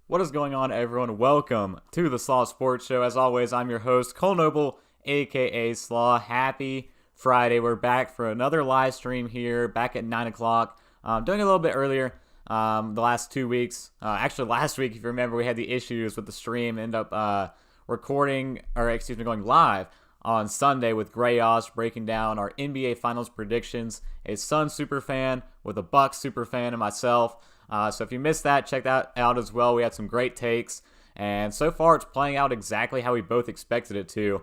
What is going on, everyone? Welcome to the Slaw Sports Show. As always, I'm your host, Cole Noble, aka Slaw. Happy Friday. We're back for another live stream here, back at 9 o'clock. Doing a little bit earlier the last 2 weeks. Actually, last week, if you remember, we had the issues with the stream. End up going live on Sunday with Gray Oz breaking down our NBA Finals predictions. A Suns superfan with a Bucks superfan and myself. So if you missed that, check that out as well. We had some great takes, and so far it's playing out exactly how we both expected it to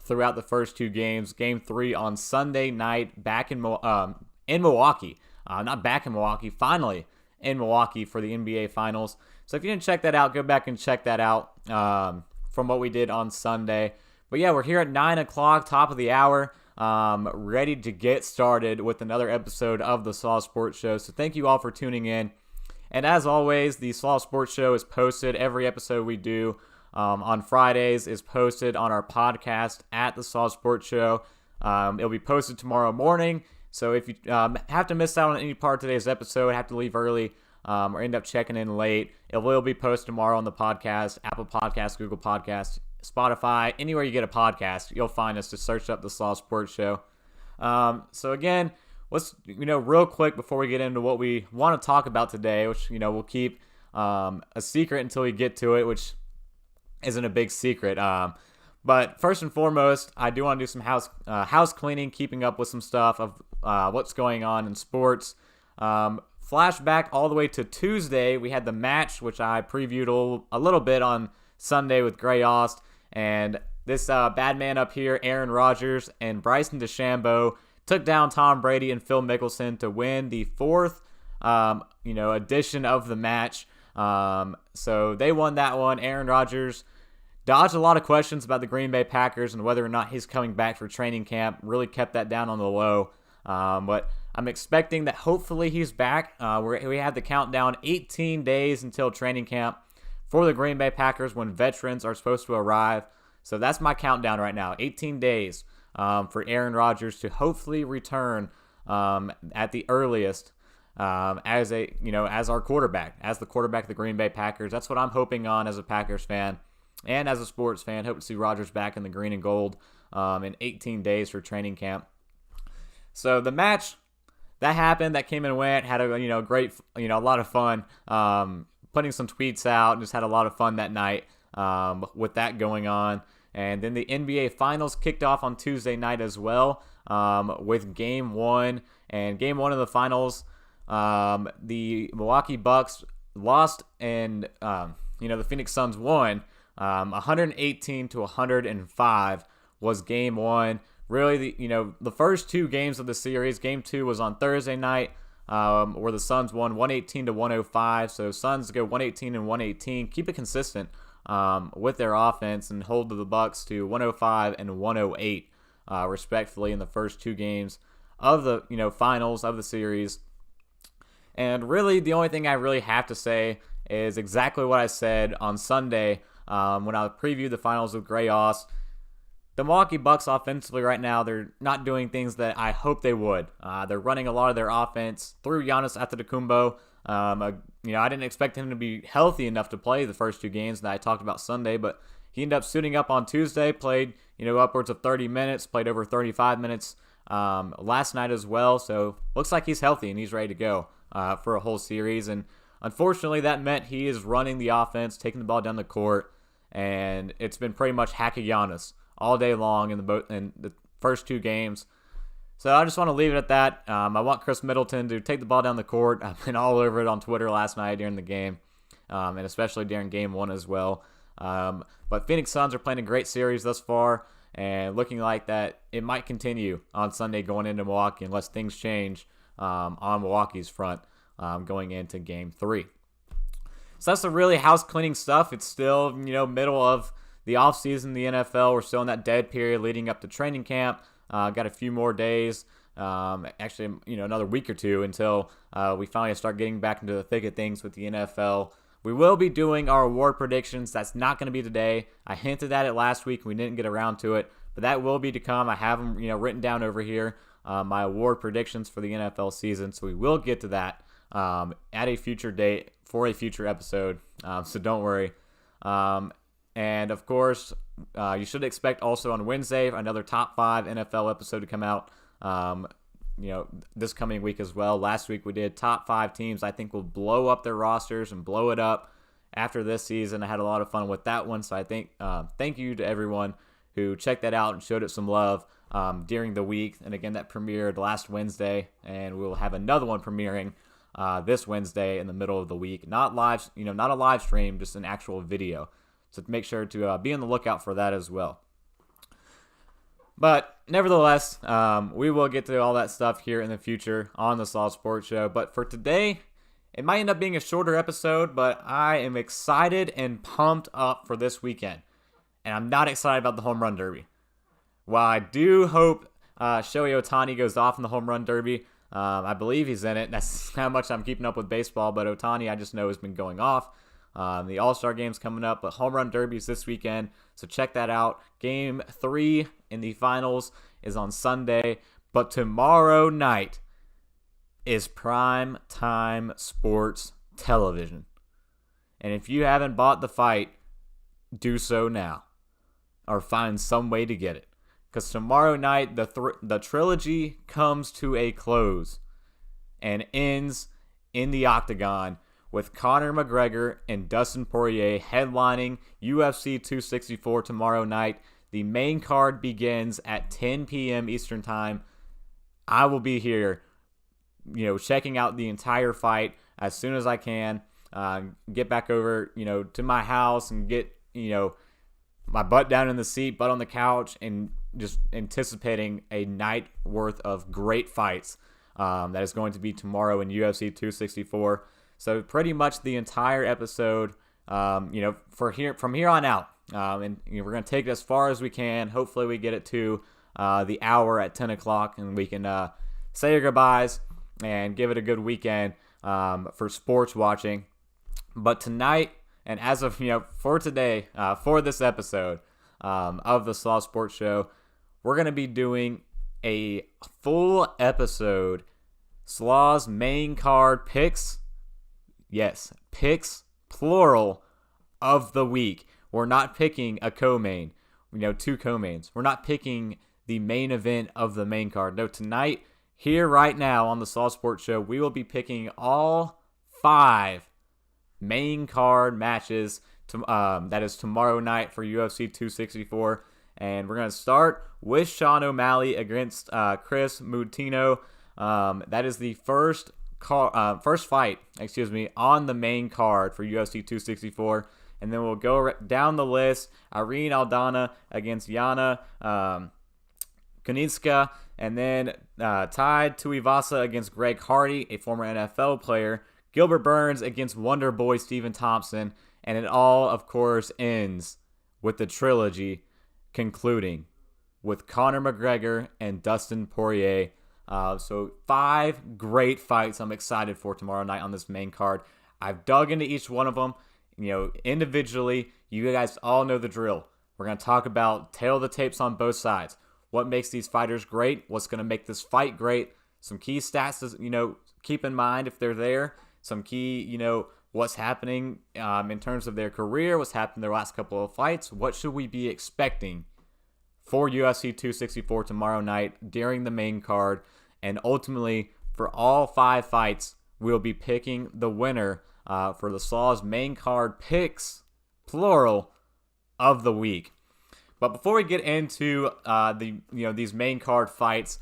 throughout the first two games. Game 3 on Sunday night back in Milwaukee. Not back in Milwaukee, finally in Milwaukee for the NBA Finals. So if you didn't check that out, go back and check that out from what we did on Sunday. But yeah, we're here at 9 o'clock, top of the hour. Ready to get started with another episode of the Slaw Sports Show. So thank you all for tuning in. And as always, the Slaw Sports Show is posted. Every episode we do on Fridays is posted on our podcast at the Slaw Sports Show. It'll be posted tomorrow morning. So if you have to miss out on any part of today's episode, have to leave early, or end up checking in late, it will be posted tomorrow on the podcast, Apple Podcasts, Google Podcasts, Spotify, anywhere you get a podcast, you'll find us. Just search up the Slaw Sports Show. So again, let's real quick before we get into what we want to talk about today, which we'll keep a secret until we get to it, which isn't a big secret. But first and foremost, I do want to do some house cleaning, keeping up with some stuff of what's going on in sports. Flashback all the way to Tuesday, we had the match, which I previewed a little bit on Sunday with Gray Ost. And this bad man up here, Aaron Rodgers and Bryson DeChambeau, took down Tom Brady and Phil Mickelson to win the fourth, edition of the match. So they won that one. Aaron Rodgers dodged a lot of questions about the Green Bay Packers and whether or not he's coming back for training camp. Really kept that down on the low. But I'm expecting that hopefully he's back. We have the countdown 18 days until training camp for the Green Bay Packers when veterans are supposed to arrive. So that's my countdown right now, 18 days for Aaron Rodgers to hopefully return at the earliest as our quarterback, as the quarterback of the Green Bay Packers. That's what I'm hoping on as a Packers fan and as a sports fan. Hope to see Rodgers back in the green and gold in 18 days for training camp. So the match that happened, that came and went, had a great, a lot of fun. Putting some tweets out, and just had a lot of fun that night with that going on. And then the NBA Finals kicked off on Tuesday night as well with Game 1. And Game 1 of the Finals, the Milwaukee Bucks lost and, the Phoenix Suns won. 118 to 105 was Game 1. Really, the first two games of the series, Game 2 was on Thursday night, where the Suns won 118 to 105. So Suns go 118 and 118, keep it consistent with their offense, and hold the Bucks to 105 and 108 respectfully in the first two games of the finals of the series. And really, the only thing I really have to say is exactly what I said on Sunday when I previewed the finals with Gray Oss. The Milwaukee Bucks offensively right now, they're not doing things that I hope they would. They're running a lot of their offense through Giannis Antetokounmpo. I didn't expect him to be healthy enough to play the first two games that I talked about Sunday, but he ended up suiting up on Tuesday, played upwards of 30 minutes, played over 35 minutes last night as well. So looks like he's healthy and he's ready to go for a whole series. And unfortunately, that meant he is running the offense, taking the ball down the court, and it's been pretty much hack Giannis all day long in the first two games. So I just want to leave it at that. I want Chris Middleton to take the ball down the court. I've been all over it on Twitter last night during the game, and especially during Game 1 as well. But Phoenix Suns are playing a great series thus far, and looking like that it might continue on Sunday going into Milwaukee unless things change on Milwaukee's front going into Game 3. So that's the really house cleaning stuff. It's still middle of the offseason in the NFL. We're still in that dead period leading up to training camp. Got a few more days, actually, another week or two until we finally start getting back into the thick of things with the NFL. We will be doing our award predictions. That's not going to be today. I hinted at it last week. We didn't get around to it, but that will be to come. I have them, written down over here, my award predictions for the NFL season. So we will get to that at a future date for a future episode, so don't worry. And of course, you should expect also on Wednesday another top 5 NFL episode to come out. This coming week as well. Last week we did top 5 teams I think will blow up their rosters and blow it up after this season. I had a lot of fun with that one, so I think thank you to everyone who checked that out and showed it some love during the week. And again, that premiered last Wednesday, and we will have another one premiering this Wednesday in the middle of the week. Not live, not a live stream, just an actual video. So make sure to be on the lookout for that as well. But nevertheless, we will get to all that stuff here in the future on the Slaw Sports Show. But for today, it might end up being a shorter episode, but I am excited and pumped up for this weekend. And I'm not excited about the Home Run Derby. While I do hope Shohei Ohtani goes off in the Home Run Derby, I believe he's in it. That's how much I'm keeping up with baseball. But Ohtani, I just know, has been going off. The All-Star Game's coming up, but Home Run Derby's this weekend, so check that out. Game 3 in the finals is on Sunday, but tomorrow night is prime time sports television. And if you haven't bought the fight, do so now, or find some way to get it. Because tomorrow night, the trilogy comes to a close and ends in the Octagon with Conor McGregor and Dustin Poirier headlining UFC 264 tomorrow night. The main card begins at 10 p.m. Eastern Time. I will be here, checking out the entire fight as soon as I can. Get back over, to my house and get, my butt down in the seat, butt on the couch, and just anticipating a night worth of great fights that is going to be tomorrow in UFC 264. So pretty much the entire episode, from here on out, and we're going to take it as far as we can. Hopefully we get it to the hour at 10 o'clock, and we can say our goodbyes and give it a good weekend for sports watching. But tonight, and as of for today, for this episode of the Slaw Sports Show, we're going to be doing a full episode, Slaw's main card picks. Yes, picks, plural, of the week. We're not picking a co-main, two co-mains. We're not picking the main event of the main card. No, tonight, here right now on the Slaw Sports Show, we will be picking all 5 main card matches that is tomorrow night for UFC 264. And we're going to start with Sean O'Malley against Chris Mutino. That is the first fight, on the main card for UFC 264. And then we'll go down the list. Irene Aldana against Yana Kunitska. And then Tai Tuivasa against Greg Hardy, a former NFL player. Gilbert Burns against Wonder Boy Stephen Thompson. And it all, of course, ends with the trilogy concluding with Conor McGregor and Dustin Poirier. So 5 great fights I'm excited for tomorrow night on this main card. I've dug into each one of them, individually. You guys all know the drill. We're going to talk about tail of the tapes on both sides. What makes these fighters great? What's going to make this fight great? Some key stats to, keep in mind if they're there. Some key, what's happening in terms of their career, what's happened in their last couple of fights. What should we be expecting for UFC 264 tomorrow night during the main card? And ultimately, for all 5 fights, we'll be picking the winner for the Slaw's main card picks, plural, of the week. But before we get into these main card fights,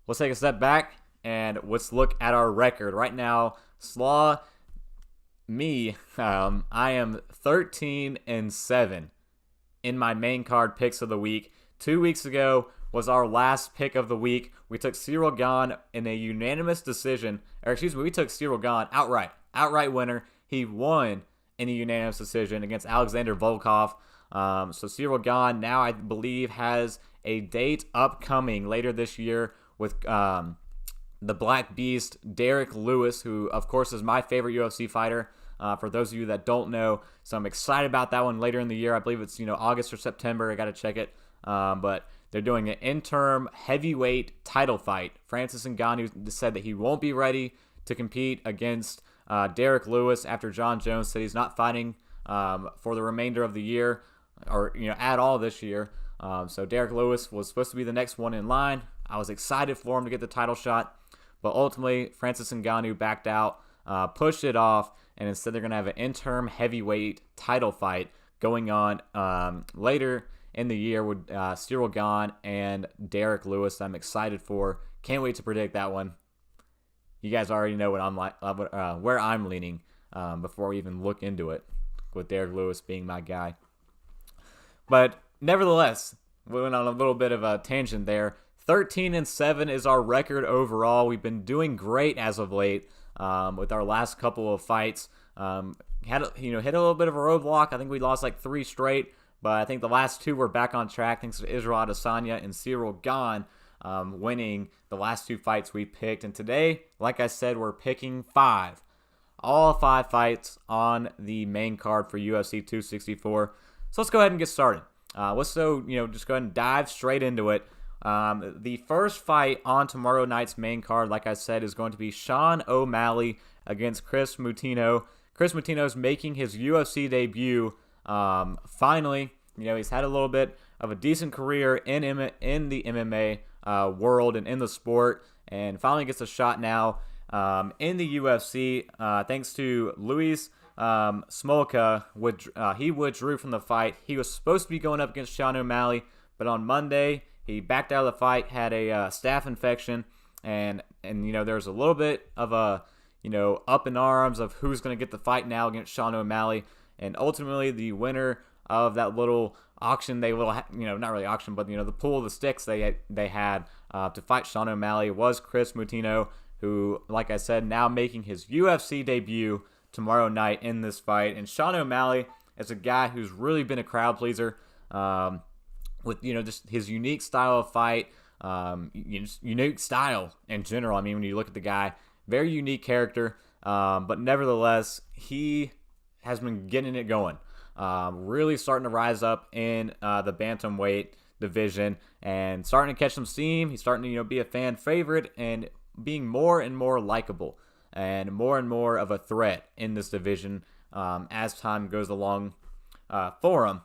let's take a step back and let's look at our record right now. Slaw, I am 13-7 in my main card picks of the week. 2 weeks ago was our last pick of the week. We took Cyril Gane in a unanimous decision. We took Cyril Gane outright winner. He won in a unanimous decision against Alexander Volkov. So Cyril Gane now, I believe, has a date upcoming later this year with the Black Beast, Derek Lewis, who, of course, is my favorite UFC fighter, for those of you that don't know. So I'm excited about that one later in the year. I believe it's, August or September. I got to check it. But they're doing an interim heavyweight title fight. Francis Ngannou said that he won't be ready to compete against Derek Lewis after John Jones said he's not fighting for the remainder of the year or at all this year. So Derek Lewis was supposed to be the next one in line. I was excited for him to get the title shot, but ultimately Francis Ngannou backed out, pushed it off, and instead they're going to have an interim heavyweight title fight going on later in the year with Cyril Gane and Derek Lewis. I'm excited for. Can't wait to predict that one. You guys already know what I'm like, where I'm leaning before we even look into it, with Derek Lewis being my guy. But nevertheless, we went on a little bit of a tangent there. 13-7 is our record overall. We've been doing great as of late with our last couple of fights. Hit a little bit of a roadblock. I think we lost like 3 straight, but I think the last 2 were back on track thanks to Israel Adesanya and Cyril Gane winning the last 2 fights we picked. And today, like I said, we're picking 5. All 5 fights on the main card for UFC 264. So let's go ahead and get started. Just go ahead and dive straight into it. The first fight on tomorrow night's main card, like I said, is going to be Sean O'Malley against Chris Moutinho. Chris Moutinho is making his UFC debut. Finally, he's had a little bit of a decent career in the MMA world and in the sport, and finally gets a shot now in the UFC. Thanks to Luis Smolka, he withdrew from the fight. He was supposed to be going up against Sean O'Malley, but on Monday he backed out of the fight, had a staph infection, and there's a little bit of a up in arms of who's going to get the fight now against Sean O'Malley, and ultimately the winner of that little auction, not really auction, but the pool of the sticks they had to fight Sean O'Malley was Chris Moutinho, who, like I said, now making his UFC debut tomorrow night in this fight. And Sean O'Malley is a guy who's really been a crowd pleaser with just his unique style of fight, unique style in general. I mean, when you look at the guy, very unique character, but nevertheless, he has been getting it going. Really starting to rise up in the bantamweight division and starting to catch some steam. He's starting to be a fan favorite and being more and more likable and more of a threat in this division as time goes along for him.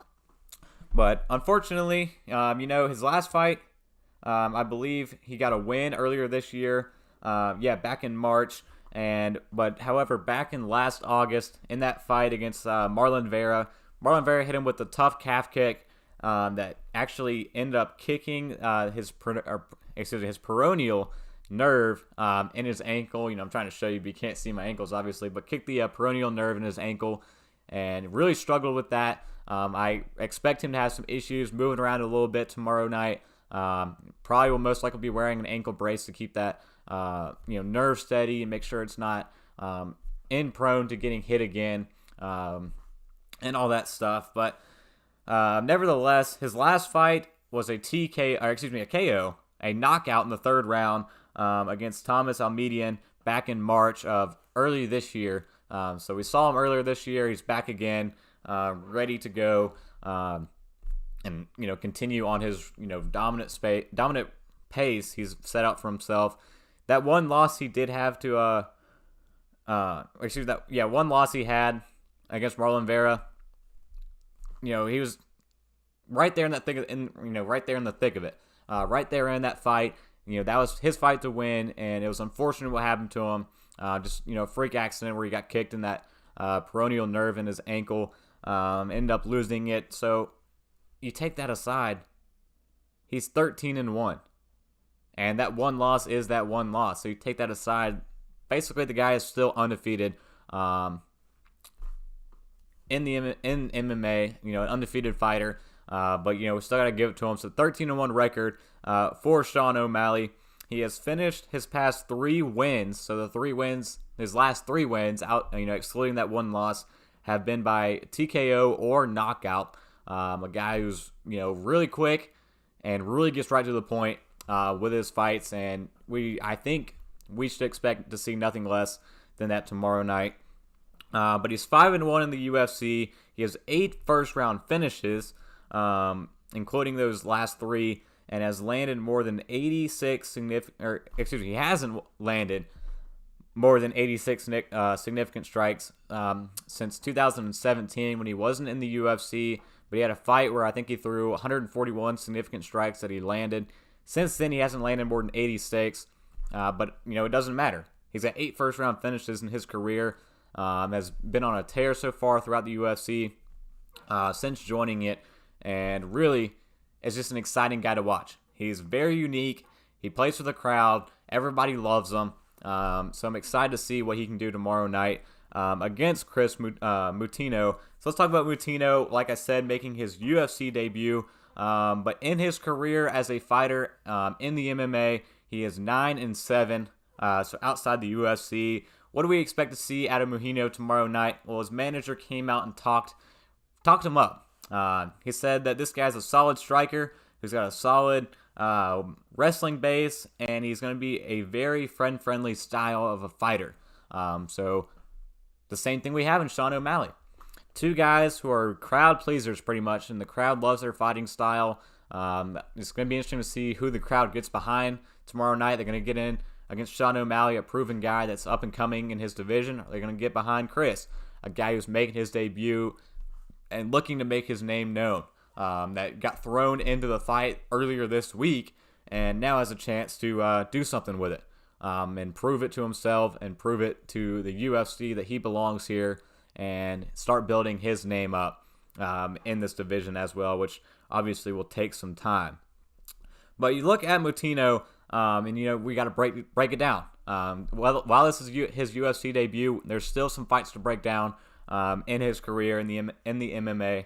But unfortunately, his last fight, I believe he got a win earlier this year. Back in March. But however, back in last August, in that fight against Marlon Vera hit him with the tough calf kick that actually ended up kicking his peroneal nerve in his ankle. I'm trying to show you, but you can't see my ankles obviously, but kicked the peroneal nerve in his ankle and really struggled with that. I expect him to have some issues moving around a little bit tomorrow night. Probably will most likely be wearing an ankle brace to keep that nerve steady and make sure it's not prone to getting hit again and all that stuff. But nevertheless, his last fight was a KO, a knockout in the 3rd round against Thomas Almedian back in March of early this year. So we saw him earlier this year. He's back again, ready to go and continue on his dominant pace he's set out for himself. That one loss he did have to one loss he had against Marlon Vera. He was right there in that right there in the thick of it. Right there in that fight. That was his fight to win, and it was unfortunate what happened to him. Just a freak accident where he got kicked in that peroneal nerve in his ankle. Ended up losing it. So you take that aside, he's 13-1. And that one loss is that one loss. So you take that aside, basically the guy is still undefeated in MMA, an undefeated fighter. But we still got to give it to him. So 13-1 record for Sean O'Malley. He has finished his past 3 wins. So his last 3 wins, out, excluding that one loss, have been by TKO or knockout. A guy who's really quick and really gets right to the point with his fights, and I think we should expect to see nothing less than that tomorrow night. But he's 5-1 in the UFC. He has 8 first-round finishes, including those last 3, and has landed more than 86 he hasn't landed more than 86 significant strikes since 2017 when he wasn't in the UFC, but he had a fight where I think he threw 141 significant strikes that he landed. Since then, he hasn't landed more than 86, but it doesn't matter. He's got 8 first-round finishes in his career, has been on a tear so far throughout the UFC since joining it, and really is just an exciting guy to watch. He's very unique. He plays for the crowd. Everybody loves him. So I'm excited to see what he can do tomorrow night against Chris Moutinho. So let's talk about Moutinho. Like I said, making his UFC debut. But in his career as a fighter in the MMA, he is 9-7. So outside the UFC, what do we expect to see out of Moutinho tomorrow night? Well, his manager came out and talked him up. He said that this guy's a solid striker who's got a solid wrestling base, and he's going to be a very friend-friendly style of a fighter. So the same thing we have in Sean O'Malley. 2 guys who are crowd pleasers pretty much, and the crowd loves their fighting style. It's going to be interesting to see who the crowd gets behind tomorrow night. They're going to get in against Sean O'Malley, a proven guy that's up and coming in his division. They're going to get behind Chris, a guy who's making his debut and looking to make his name known. That got thrown into the fight earlier this week and now has a chance to do something with it and prove it to himself and prove it to the UFC that he belongs here and start building his name up in this division as well, which obviously will take some time. But you look at Moutinho, and we got to break it down. While this is his UFC debut, there's still some fights to break down in his career in the MMA.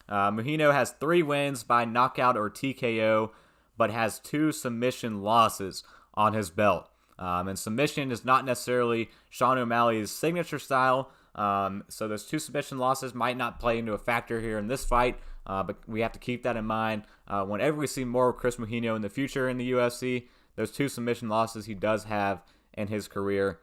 Moutinho has 3 wins by knockout or TKO, but has 2 submission losses on his belt. And submission is not necessarily Sean O'Malley's signature style, so those 2 submission losses might not play into a factor here in this fight, but we have to keep that in mind. Whenever we see more of Chris Moutinho in the future in the UFC, those 2 submission losses he does have in his career.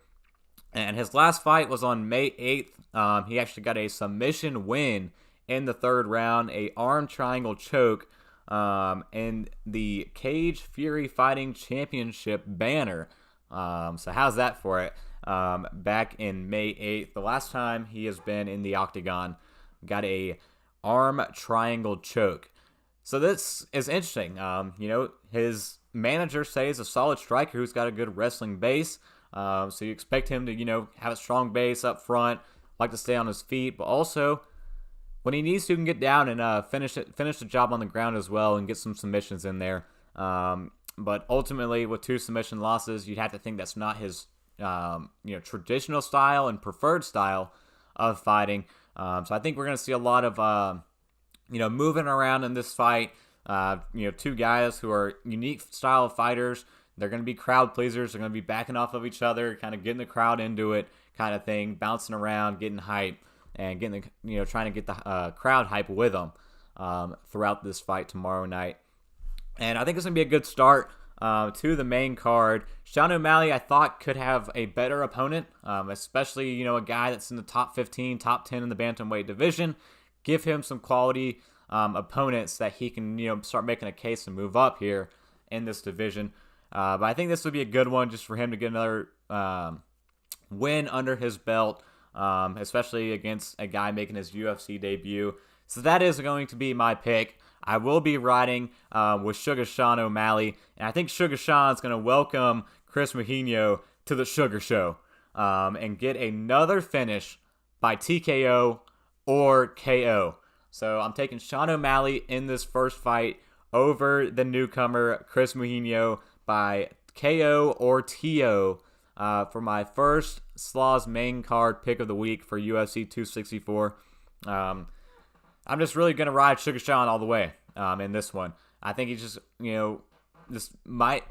And his last fight was on May 8th. He actually got a submission win in the 3rd round, a arm triangle choke in the Cage Fury Fighting Championship banner. So how's that for it? Back in May 8th, the last time he has been in the octagon, got a arm triangle choke. So this is interesting. His manager says he's a solid striker who's got a good wrestling base. So you expect him to, have a strong base up front, like to stay on his feet, but also when he needs to, he can get down and finish the job on the ground as well and get some submissions in there. But ultimately, with 2 submission losses, you'd have to think that's not his traditional style and preferred style of fighting. So I think we're going to see a lot of moving around in this fight. 2 guys who are unique style of fighters. They're going to be crowd pleasers. They're going to be backing off of each other, kind of getting the crowd into it, kind of thing, bouncing around, getting hype, and getting trying to get the crowd hype with them throughout this fight tomorrow night. And I think it's going to be a good start to the main card. Sean O'Malley, I thought, could have a better opponent, especially a guy that's in the top 15, top 10 in the bantamweight division. Give him some quality opponents that he can start making a case to move up here in this division. But I think this would be a good one just for him to get another win under his belt, especially against a guy making his UFC debut. So that is going to be my pick. I will be riding with Sugar Sean O'Malley, and I think Sugar Sean's going to welcome Chris Moutinho to the Sugar Show and get another finish by TKO or KO. So I'm taking Sean O'Malley in this first fight over the newcomer Chris Moutinho by KO or TO for my first Slaws main card pick of the week for UFC 264. I'm just really going to ride Sugar Sean all the way in this one. I think he just, this might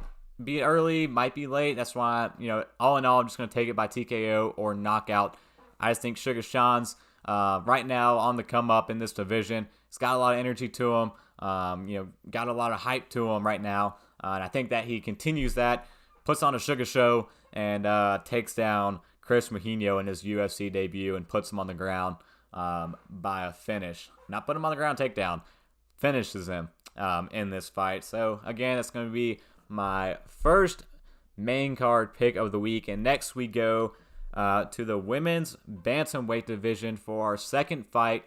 be early, might be late. That's why, all in all, I'm just going to take it by TKO or knockout. I just think Sugar Sean's right now on the come up in this division. He's got a lot of energy to him, got a lot of hype to him right now. And I think that he continues that, puts on a Sugar Show, and takes down Chris Moutinho in his UFC debut and puts him on the ground by a finish. Not put him on the ground, takedown. Finishes him in this fight. So, again, it's going to be my first main card pick of the week. And next we go to the women's bantamweight division for our second fight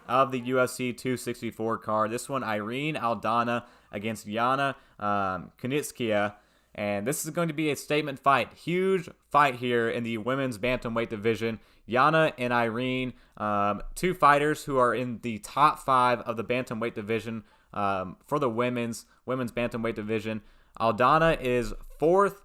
of the UFC 264 card. This one, Irene Aldana against Yana Kunitskaya. And this is going to be a statement fight. Huge fight here in the women's bantamweight division. Yana and Irene, two fighters who are in the top 5 of the bantamweight division for the women's bantamweight division. Aldana is 4th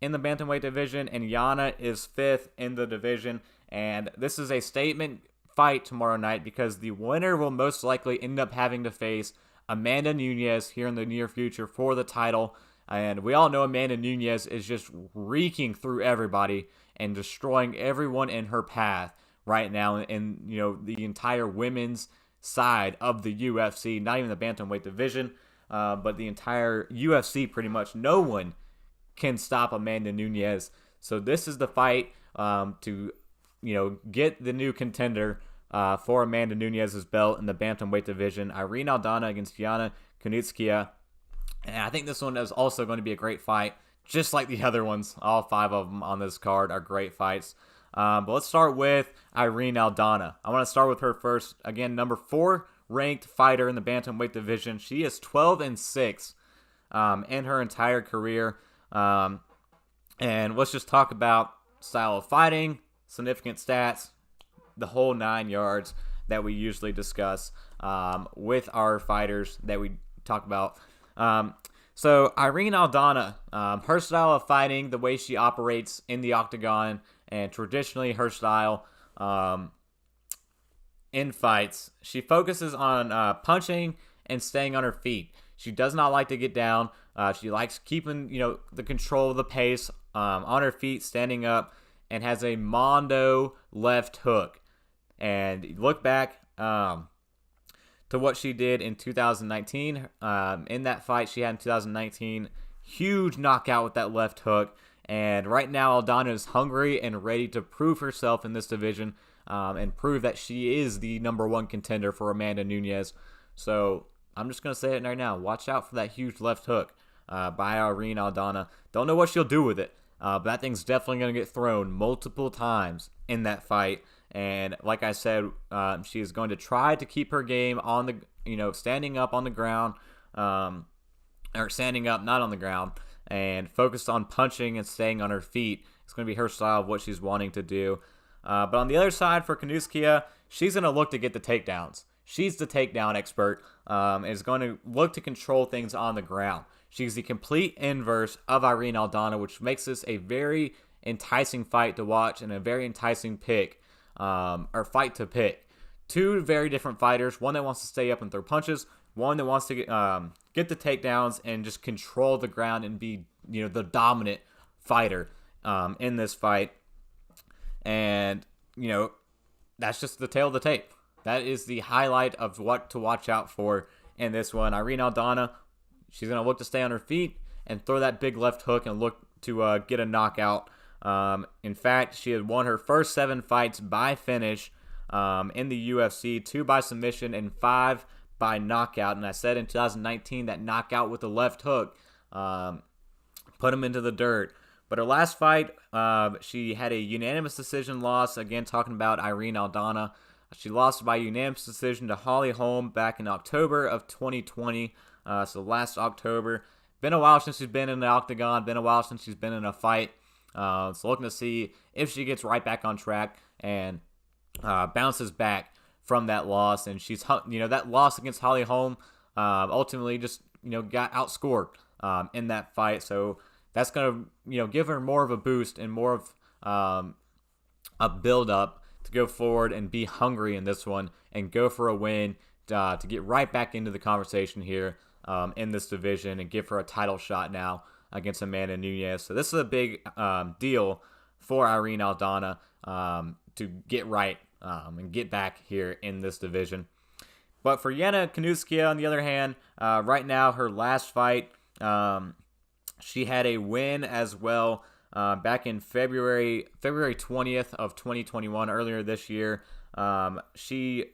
in the bantamweight division, and Yana is 5th in the division. And this is a statement fight tomorrow night because the winner will most likely end up having to face Amanda Nunes here in the near future for the title. And we all know Amanda Nunes is just reeking through everybody and destroying everyone in her path right now in the entire women's side of the UFC, not even the bantamweight division, but the entire UFC pretty much. No one can stop Amanda Nunes. So this is the fight to get the new contender for Amanda Nunes' belt in the bantamweight division. Irene Aldana against Yana Kunitskaya. And I think this one is also going to be a great fight, just like the other ones. All 5 of them on this card are great fights. But let's start with Irene Aldana. I want to start with her first. Again, number 4 ranked fighter in the bantamweight division. She is 12-6 in her entire career. And let's just talk about style of fighting, significant stats, the whole 9 yards that we usually discuss with our fighters that we talk about. So Irene Aldana, her style of fighting, the way she operates in the octagon, and traditionally her style in fights, she focuses on punching and staying on her feet. She does not like to get down. She likes keeping the control of the pace on her feet, standing up, and has a mondo left hook. And look back to what she did in 2019. In that fight she had in 2019, huge knockout with that left hook. And right now Aldana is hungry and ready to prove herself in this division and prove that she is the number 1 contender for Amanda Nunes. So I'm just going to say it right now. Watch out for that huge left hook by Irene Aldana. Don't know what she'll do with it, but that thing's definitely going to get thrown multiple times in that fight. And like I said, she is going to try to keep her game on the, standing up on the ground, or standing up, not on the ground, and focused on punching and staying on her feet. It's going to be her style of what she's wanting to do. But on the other side for Kunitskaya, she's going to look to get the takedowns. She's the takedown expert, and is going to look to control things on the ground. She's the complete inverse of Irene Aldana, which makes this a very enticing fight to watch and a very enticing pick. Or fight to pick. 2 very different fighters. One that wants to stay up and throw punches. One that wants to get the takedowns and just control the ground and be the dominant fighter in this fight. And that's just the tail of the tape. That is the highlight of what to watch out for in this one. Irene Aldana, she's gonna look to stay on her feet and throw that big left hook and look to get a knockout. In fact, she had won her first 7 fights by finish in the UFC, 2 by submission and 5 by knockout. And I said in 2019 that knockout with the left hook put him into the dirt. But her last fight, she had a unanimous decision loss. Again, talking about Irene Aldana. She lost by unanimous decision to Holly Holm back in October of 2020. So last October. Been a while since she's been in the octagon. Been a while since she's been in a fight. So looking to see if she gets right back on track and bounces back from that loss. And she's, that loss against Holly Holm ultimately just, got outscored in that fight. So that's going to, give her more of a boost and more of a build-up to go forward and be hungry in this one and go for a win to get right back into the conversation here in this division and give her a title shot now against Amanda Nunes. So this is a big deal for Irene Aldana to get right and get back here in this division. But for Yana Kunitskaya, on the other hand, right now her last fight, she had a win as well back in February 20th of 2021, earlier this year. She,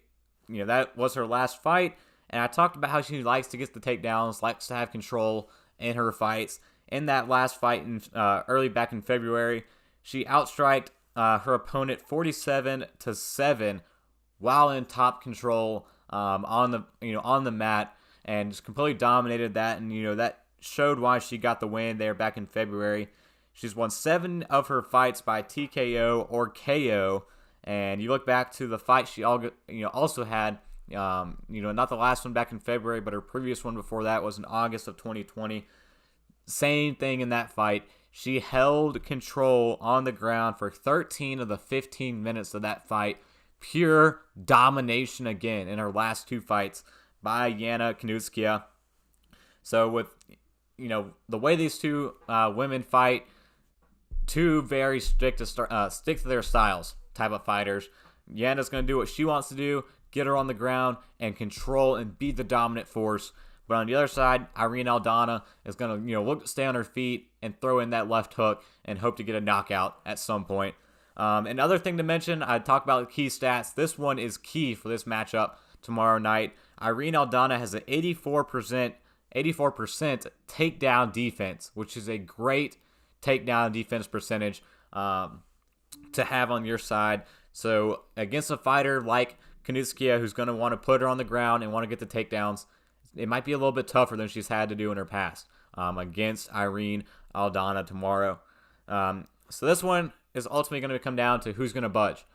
that was her last fight, and I talked about how she likes to get the takedowns, likes to have control in her fights. In that last fight, early back in February, she outstriked her opponent 47-7 while in top control on the mat, and just completely dominated that. And that showed why she got the win there back in February. She's won 7 of her fights by TKO or KO. And you look back to the fight she also had, not the last one back in February, but her previous one before that was in August of 2020. Same thing in that fight. She held control on the ground for 13 of the 15 minutes of that fight. Pure domination again in her last 2 fights by Yana Kunitskaya. So with the way these two women fight, two very stick to their styles type of fighters. Yana's going to do what she wants to do, get her on the ground and control and be the dominant force. But on the other side, Irene Aldana is going to look to stay on her feet and throw in that left hook and hope to get a knockout at some point. Another thing to mention, I talked about key stats. This one is key for this matchup tomorrow night. Irene Aldana has an 84% takedown defense, which is a great takedown defense percentage to have on your side. So against a fighter like Kunitskaya, who's going to want to put her on the ground and want to get the takedowns, it might be a little bit tougher than she's had to do in her past against Irene Aldana tomorrow. So this one is ultimately going to come down to who's going to budge.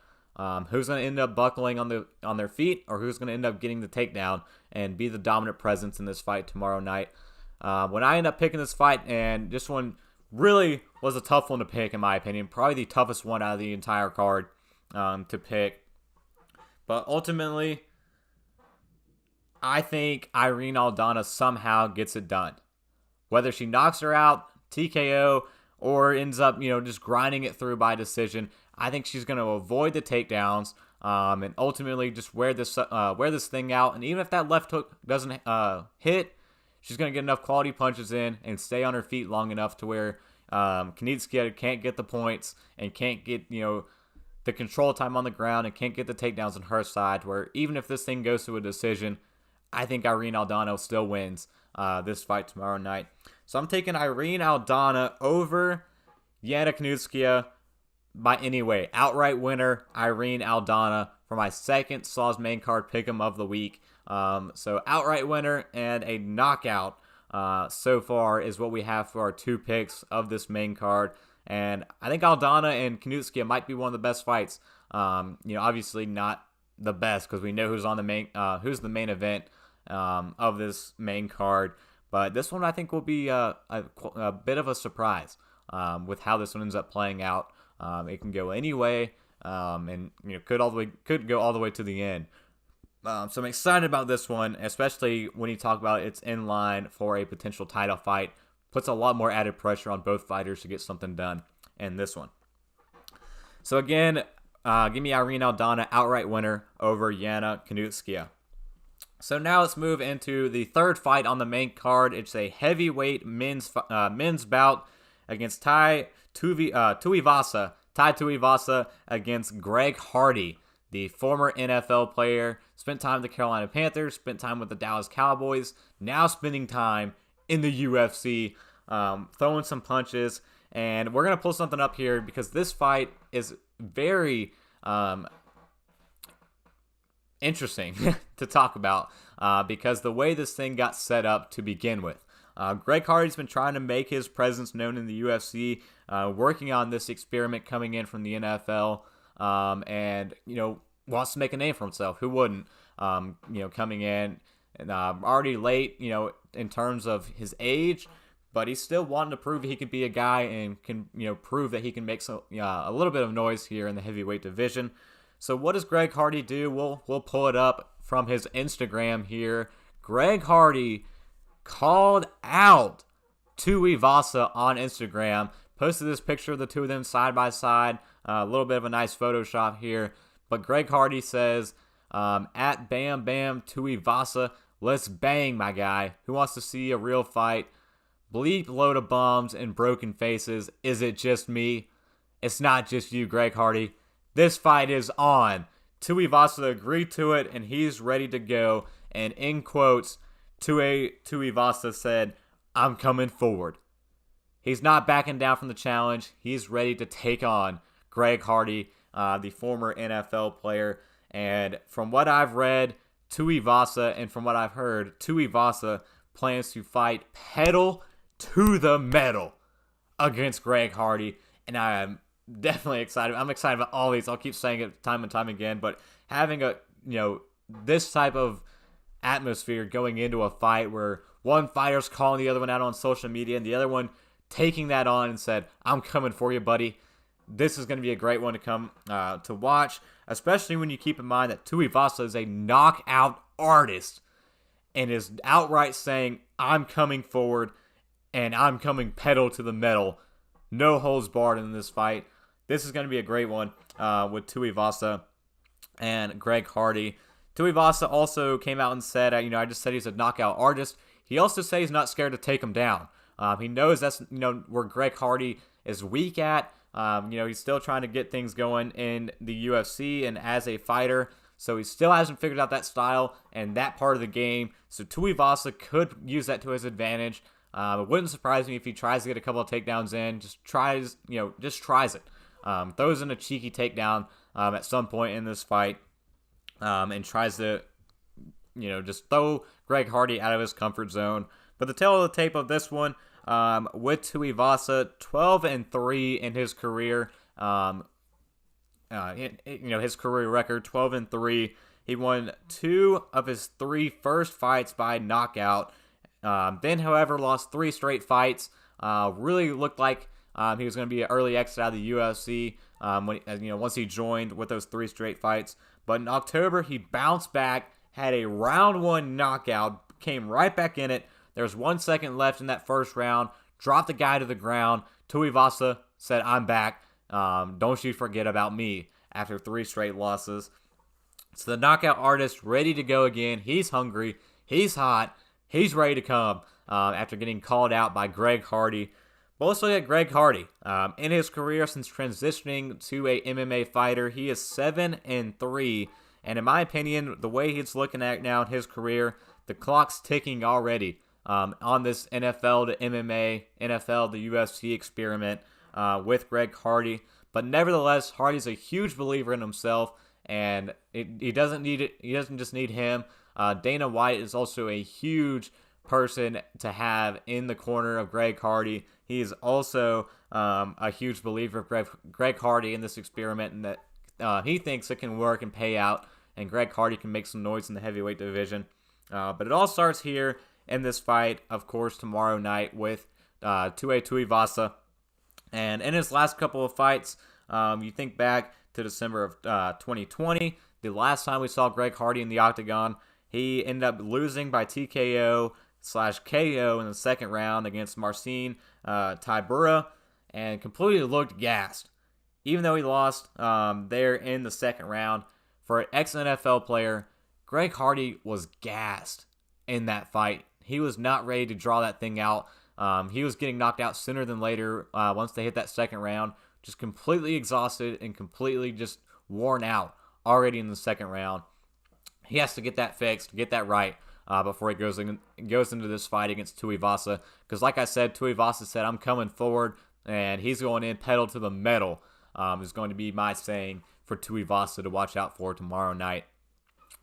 Who's going to end up buckling on their feet, or who's going to end up getting the takedown and be the dominant presence in this fight tomorrow night. When I end up picking this fight, and this one really was a tough one to pick in my opinion, probably the toughest one out of the entire card to pick. But ultimately, I think Irene Aldana somehow gets it done. Whether she knocks her out, TKO, or ends up, just grinding it through by decision, I think she's going to avoid the takedowns and ultimately just wear this thing out. And even if that left hook doesn't hit, she's going to get enough quality punches in and stay on her feet long enough to where Kunitskaya can't get the points and can't get, the control time on the ground and can't get the takedowns on her side, where even if this thing goes to a decision, I think Irene Aldana still wins this fight tomorrow night. So I'm taking Irene Aldana over Yana Kunitskaya by any way. Outright winner, Irene Aldana, for my second Slaw's main card pick'em of the week. So outright winner and a knockout so far is what we have for our 2 picks of this main card. And I think Aldana and Kunitskaya might be one of the best fights. Obviously not the best because we know who's the main event of this main card. But this one I think will be a bit of a surprise with how this one ends up playing out. It can go any way, and could go all the way to the end. So I'm excited about this one, especially when you talk about it's in line for a potential title fight. Puts a lot more added pressure on both fighters to get something done in this one. So again, give me Irene Aldana, outright winner over Yana Kunitskaya. So now let's move into the third fight on the main card. It's a heavyweight men's bout against Tai Tuivasa against Greg Hardy, the former NFL player, spent time with the Carolina Panthers, spent time with the Dallas Cowboys, now spending time in the UFC, throwing some punches. And we're going to pull something up here because this fight is very interesting to talk about because the way this thing got set up to begin with. Greg Hardy's been trying to make his presence known in the UFC, working on this experiment coming in from the NFL, and wants to make a name for himself. Who wouldn't? Coming in and already late, in terms of his age, but he's still wanting to prove he could be a guy and can prove that he can make a little bit of noise here in the heavyweight division. So what does Greg Hardy do? We'll pull it up from his Instagram here. Greg Hardy called out Tuivasa on Instagram, posted this picture of the two of them side by side, a little bit of a nice Photoshop here, but Greg Hardy says, at Bam Bam Tuivasa, let's bang, my guy. Who wants to see a real fight? Bleep load of bombs and broken faces. Is it just me? It's not just you, Greg Hardy. This fight is on. Tuivasa agreed to it, and he's ready to go. And in quotes, Tuivasa said, I'm coming forward. He's not backing down from the challenge. He's ready to take on Greg Hardy, the former NFL player. And from what I've read, Tuivasa, and from what I've heard, Tuivasa plans to fight pedal to the metal against Greg Hardy. And I am definitely excited. I'm excited about all these. I'll keep saying it time and time again. But having this type of atmosphere going into a fight where one fighter's calling the other one out on social media and the other one taking that on and said, "I'm coming for you, buddy." This is going to be a great one to come to watch, especially when you keep in mind that Tuivasa is a knockout artist and is outright saying, "I'm coming forward and I'm coming pedal to the metal." No holds barred in this fight. This is going to be a great one with Tuivasa and Greg Hardy. Tuivasa also came out and said, I just said he's a knockout artist. He also said he's not scared to take him down. He knows that's where Greg Hardy is weak at. He's still trying to get things going in the UFC and as a fighter. So he still hasn't figured out that style and that part of the game. So Tuivasa could use that to his advantage. It wouldn't surprise me if he tries to get a couple of takedowns in. Just tries it. Throws in a cheeky takedown at some point in this fight. And tries to, just throw Greg Hardy out of his comfort zone. But the tail of the tape of this one, with Tuivasa, 12-3 in his career. His career record, 12-3. He won 2 of his 3 first fights by knockout. Then, however, lost 3 straight fights. Really looked like he was going to be an early exit out of the UFC once he joined with those 3 straight fights. But in October, he bounced back, had a round 1 knockout, came right back in it. There's 1 second left in that first round, dropped the guy to the ground. Tuivasa said, "I'm back. Don't you forget about me," after 3 straight losses. So the knockout artist ready to go again. He's hungry. He's hot. He's ready to come after getting called out by Greg Hardy. But let's look at Greg Hardy. In his career, since transitioning to a MMA fighter, he is 7-3. And in my opinion, the way he's looking at now in his career, the clock's ticking already on this NFL to MMA, NFL to UFC experiment with Greg Hardy. But nevertheless, Hardy's a huge believer in himself, and he doesn't need it. He doesn't just need him. Dana White is also a huge person to have in the corner of Greg Hardy. He is also a huge believer of Greg Hardy in this experiment, and that he thinks it can work and pay out, and Greg Hardy can make some noise in the heavyweight division. But it all starts here in this fight, of course, tomorrow night with Tuivasa. And in his last couple of fights, you think back to December of 2020, the last time we saw Greg Hardy in the octagon, he ended up losing by TKO/KO in the second round against Marcin Tybura and completely looked gassed. Even though he lost there in the second round, for an ex-NFL player, Greg Hardy was gassed in that fight. He was not ready to draw that thing out. He was getting knocked out sooner than later once they hit that second round, just completely exhausted and completely just worn out already in the second round. He has to get that fixed, get that right before he goes into this fight against Tuivasa. Because like I said, Tuivasa said, "I'm coming forward," and he's going in pedal to the metal is going to be my saying for Tuivasa to watch out for tomorrow night.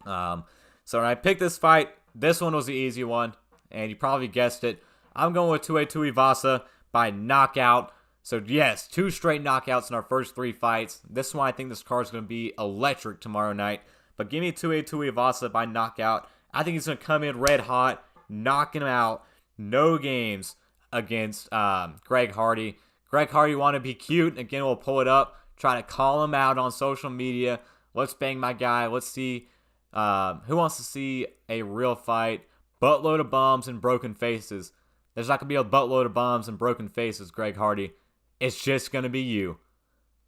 So when I picked this fight, this one was the easy one, and you probably guessed it. I'm going with Tuivasa by knockout. So yes, 2 straight knockouts in our first 3 fights. This one, I think this card is going to be electric tomorrow night. But give me Tuivasa by knockout. I think he's going to come in red hot, knocking him out. No games against Greg Hardy. Greg Hardy want to be cute. Again, we'll pull it up. Try to call him out on social media. Let's bang my guy. Let's see who wants to see a real fight. Buttload of bombs and broken faces. There's not going to be a buttload of bombs and broken faces, Greg Hardy. It's just going to be you.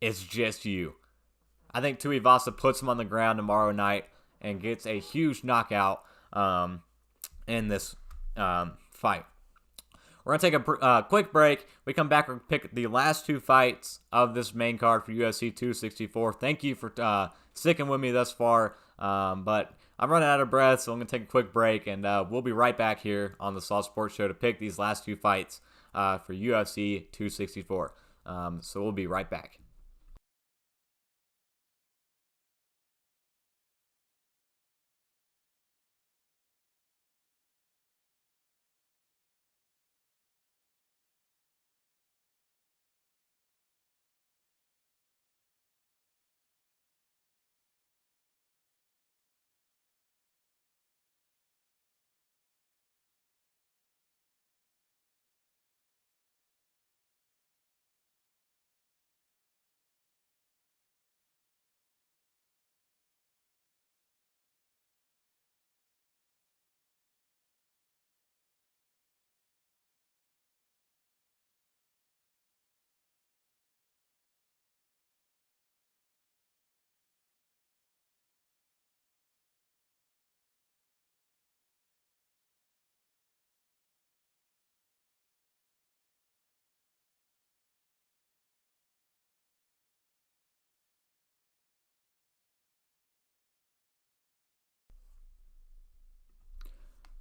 It's just you. I think Tuivasa puts him on the ground tomorrow night and gets a huge knockout in this fight. We're going to take a quick break. We come back and pick the last 2 fights of this main card for UFC 264. Thank you for sticking with me thus far. But I'm running out of breath, so I'm going to take a quick break. And we'll be right back here on the Saw Sports Show to pick these last 2 fights for UFC 264. So we'll be right back.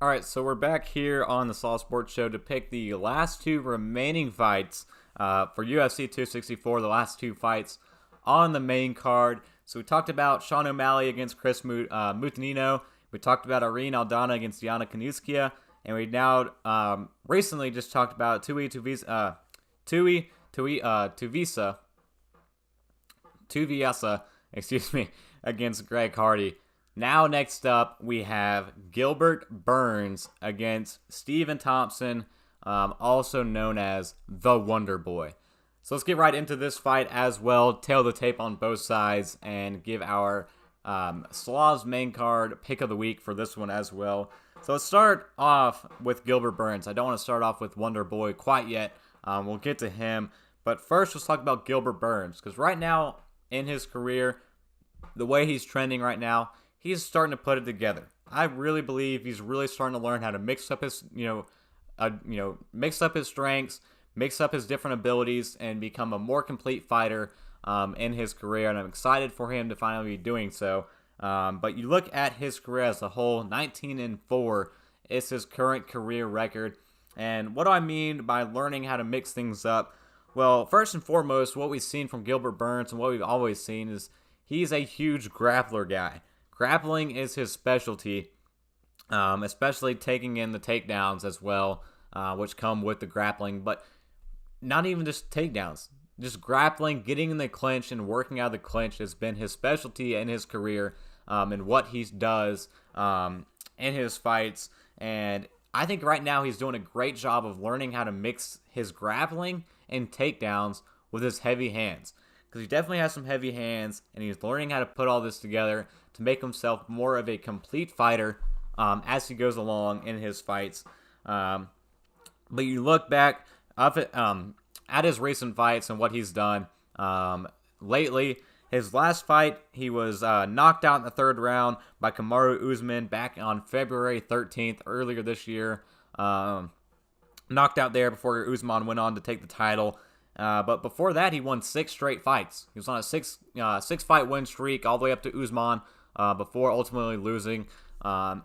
All right, so we're back here on the Saw Sports Show to pick the last two remaining fights for UFC 264, the last two fights on the main card. So we talked about Sean O'Malley against Chris Mutanino. We talked about Irene Aldana against Diana Kanizkia. And we now recently just talked about Tuivasa, against Greg Hardy. Now next up, we have Gilbert Burns against Stephen Thompson, also known as the Wonder Boy. So let's get right into this fight as well, tail the tape on both sides, and give our Slav's main card pick of the week for this one as well. So let's start off with Gilbert Burns. I don't want to start off with Wonder Boy quite yet. We'll get to him. But first, let's talk about Gilbert Burns, because right now in his career, the way he's trending right now, he's starting to put it together. I really believe he's really starting to learn how to mix up his, mix up his strengths, mix up his different abilities, and become a more complete fighter in his career. And I'm excited for him to finally be doing so. But you look at his career as a whole, 19-4 is his current career record. And what do I mean by learning how to mix things up? Well, first and foremost, what we've seen from Gilbert Burns and what we've always seen is he's a huge grappler guy. Grappling is his specialty, especially taking in the takedowns as well, which come with the grappling. But not even just takedowns. Just grappling, getting in the clinch, and working out of the clinch has been his specialty in his career and what he does in his fights. And I think right now he's doing a great job of learning how to mix his grappling and takedowns with his heavy hands. Because he definitely has some heavy hands, and he's learning how to put all this together to make himself more of a complete fighter as he goes along in his fights. But you look back up at his recent fights and what he's done lately. His last fight, he was knocked out in the third round by Kamaru Usman back on February 13th, earlier this year. Knocked out there before Usman went on to take the title. But before that, he won 6 straight fights. He was on a six fight win streak all the way up to Usman before ultimately losing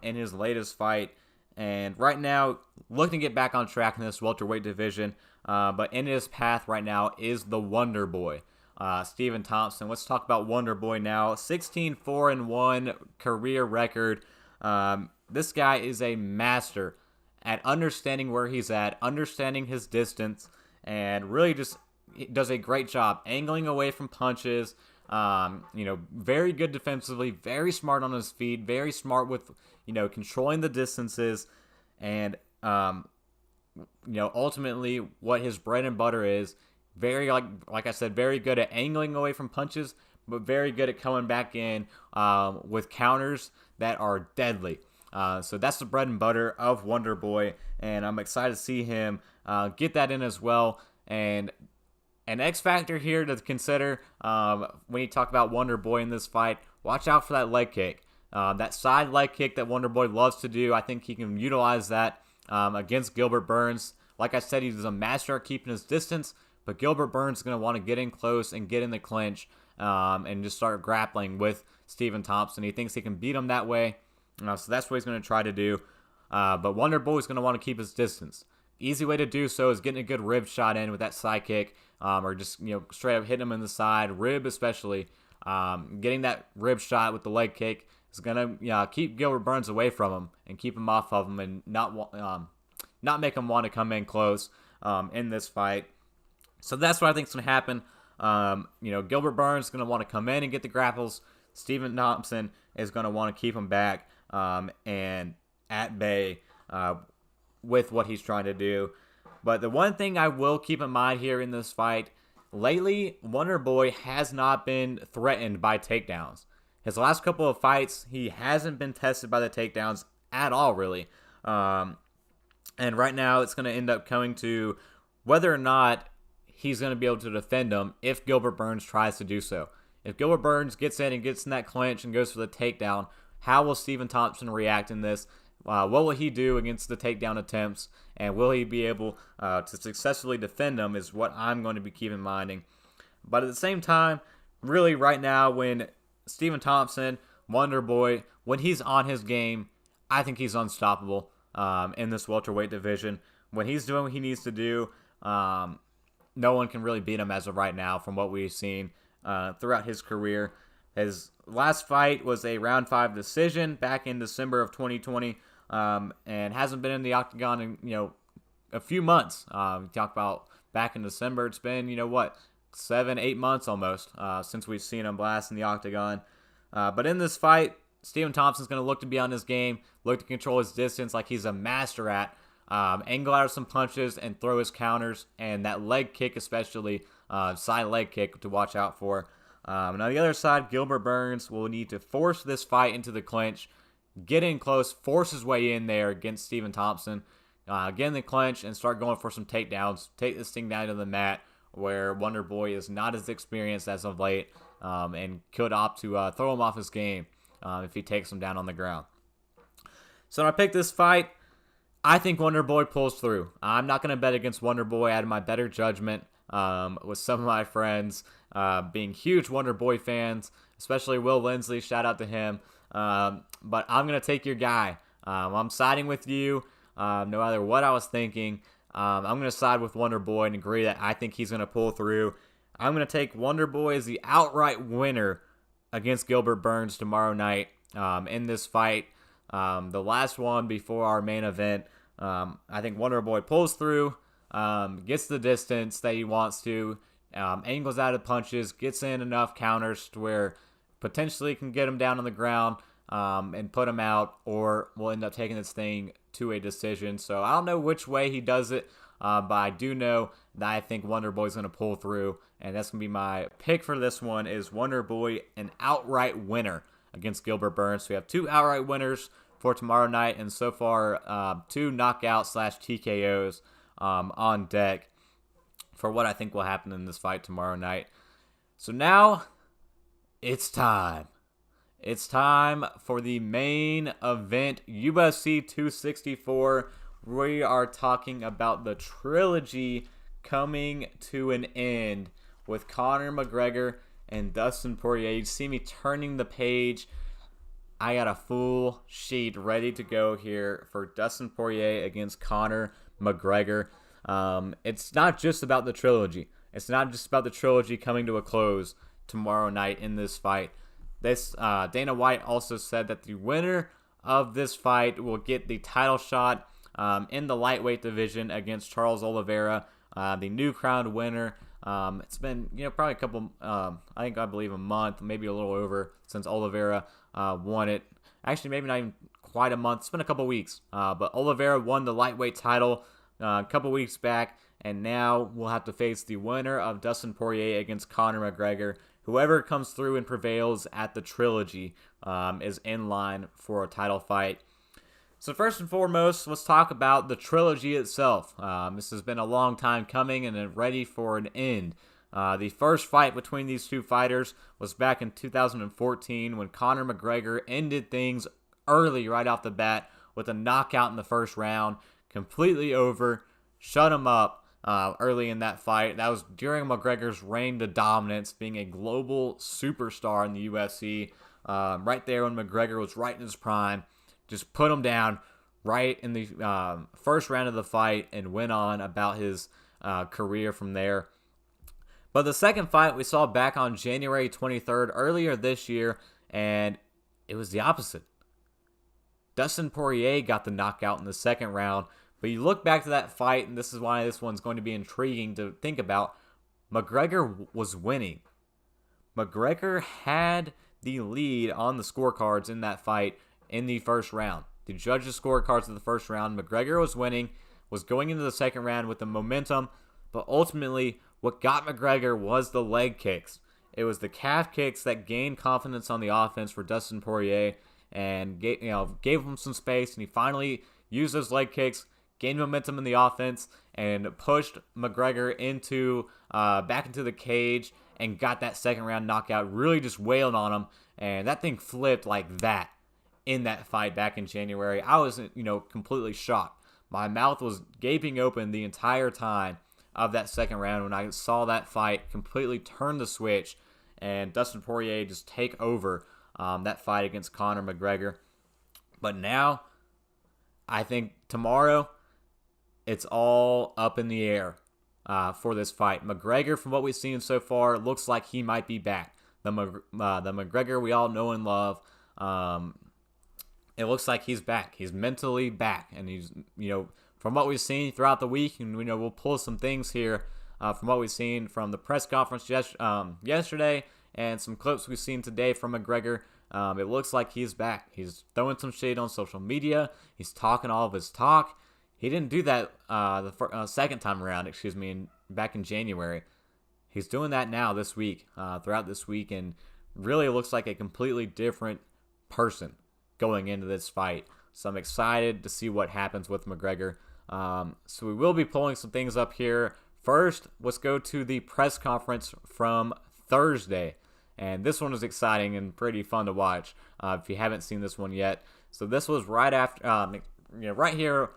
in his latest fight. And right now, looking to get back on track in this welterweight division. But in his path right now is the Wonder Boy, Stephen Thompson. Let's talk about Wonder Boy now. 16-4-1 career record. This guy is a master at understanding where he's at, understanding his distance, and really just does a great job angling away from punches. Very good defensively, very smart on his feet, very smart with, controlling the distances, and, ultimately what his bread and butter is, very, like I said, very good at angling away from punches, but very good at coming back in with counters that are deadly. So that's the bread and butter of Wonder Boy, and I'm excited to see him get that in as well. And an X factor here to consider when you talk about Wonder Boy in this fight, watch out for that leg kick. That side leg kick that Wonder Boy loves to do, I think he can utilize that against Gilbert Burns. Like I said, he's a master at keeping his distance, but Gilbert Burns is going to want to get in close and get in the clinch and just start grappling with Stephen Thompson. He thinks he can beat him that way, so that's what he's going to try to do. But Wonder Boy is going to want to keep his distance. Easy way to do so is getting a good rib shot in with that side kick, or just straight up hitting him in the side, rib especially. Getting that rib shot with the leg kick is going to keep Gilbert Burns away from him and keep him off of him and not make him want to come in close in this fight. So that's what I think is going to happen. Gilbert Burns is going to want to come in and get the grapples. Stephen Thompson is going to want to keep him back and at bay with what he's trying to do. But the one thing I will keep in mind here in this fight, lately, Wonder Boy has not been threatened by takedowns. His last couple of fights, he hasn't been tested by the takedowns at all, really. And right now, it's going to end up coming to whether or not he's going to be able to defend him if Gilbert Burns tries to do so. If Gilbert Burns gets in and gets in that clinch and goes for the takedown, how will Stephen Thompson react in this? What will he do against the takedown attempts? And will he be able to successfully defend them is what I'm going to be keeping in mind. But at the same time, really right now, when Stephen Thompson, Wonder Boy, when he's on his game, I think he's unstoppable. in this welterweight division. When he's doing what he needs to do, no one can really beat him as of right now from what we've seen throughout his career. His last fight was a round 5 decision back in December of 2020, and hasn't been in the octagon in a few months. We talk about back in December. It's been 7-8 months almost since we've seen him blast in the octagon. But in this fight, Stephen Thompson's going to look to be on his game, look to control his distance like he's a master at, angle out of some punches and throw his counters, and that leg kick especially, side leg kick to watch out for. And on the other side, Gilbert Burns will need to force this fight into the clinch, get in close, force his way in there against Stephen Thompson, get in the clinch and start going for some takedowns, take this thing down to the mat where Wonder Boy is not as experienced as of late, and could opt to throw him off his game if he takes him down on the ground. So when I picked this fight, I think Wonder Boy pulls through. I'm not going to bet against Wonder Boy out of my better judgment with some of my friends being huge Wonder Boy fans, especially Will Lindsley. Shout out to him. But I'm going to take your guy. I'm siding with you no matter what I was thinking. I'm going to side with Wonder Boy and agree that I think he's going to pull through. I'm going to take Wonder Boy as the outright winner against Gilbert Burns tomorrow night in this fight. The last one before our main event. I think Wonder Boy pulls through, gets the distance that he wants to, angles out of punches, gets in enough counters to where potentially can get him down on the ground and put him out, or will end up taking this thing to a decision. So I don't know which way he does it, but I do know that I think Wonder Boy's going to pull through, and that's going to be my pick for this one is Wonder Boy, an outright winner against Gilbert Burns. So we have 2 outright winners for tomorrow night, and so far 2 knockout/TKOs on deck for what I think will happen in this fight tomorrow night. So now it's time. It's time for the main event, UFC 264. We are talking about the trilogy coming to an end with Conor McGregor and Dustin Poirier. You see me turning the page. I got a full sheet ready to go here for Dustin Poirier against Conor McGregor. It's not just about the trilogy. It's not just about the trilogy coming to a close tomorrow night in this fight. Dana White also said that the winner of this fight will get the title shot in the lightweight division against Charles Oliveira, the new crowned winner. It's been probably a couple, I believe a month, maybe a little over since Oliveira won it. Actually, maybe not even quite a month. It's been a couple weeks. But Oliveira won the lightweight title a couple weeks back, and now we'll have to face the winner of Dustin Poirier against Conor McGregor. Whoever comes through and prevails at the trilogy is in line for a title fight. So first and foremost, let's talk about the trilogy itself. This has been a long time coming and ready for an end. The first fight between these two fighters was back in 2014 when Conor McGregor ended things early right off the bat with a knockout in the first round. Completely over, shut him up early in that fight. That was during McGregor's reign to dominance, being a global superstar in the UFC. Right there when McGregor was right in his prime. Just put him down right in the first round of the fight and went on about his career from there. But the second fight we saw back on January 23rd, earlier this year, and it was the opposite. Dustin Poirier got the knockout in the second round, but you look back to that fight, and this is why this one's going to be intriguing to think about. McGregor was winning. McGregor had the lead on the scorecards in that fight in the first round. The judges' scorecards of the first round, McGregor was winning, was going into the second round with the momentum, but ultimately what got McGregor was the leg kicks. It was the calf kicks that gained confidence on the offense for Dustin Poirier and gave him some space, and he finally used those leg kicks, gained momentum in the offense, and pushed McGregor into back into the cage and got that second round knockout, really just wailed on him, and that thing flipped like that in that fight back in January. I was completely shocked. My mouth was gaping open the entire time of that second round when I saw that fight completely turn the switch and Dustin Poirier just take over that fight against Conor McGregor. But now I think tomorrow it's all up in the air for this fight. McGregor, from what we've seen so far, looks like he might be back. The McGregor we all know and love. It looks like he's back. He's mentally back, and he's, from what we've seen throughout the week, and we'll pull some things here from what we've seen from the press conference yesterday and some clips we've seen today from McGregor. It looks like he's back. He's throwing some shade on social media. He's talking all of his talk. He didn't do that the second time around, back in January. He's doing that now this week, throughout this week, and really looks like a completely different person going into this fight. So I'm excited to see what happens with McGregor. So we will be pulling some things up here. First, let's go to the press conference from Thursday. And this one was exciting and pretty fun to watch if you haven't seen this one yet. So this was right after, right here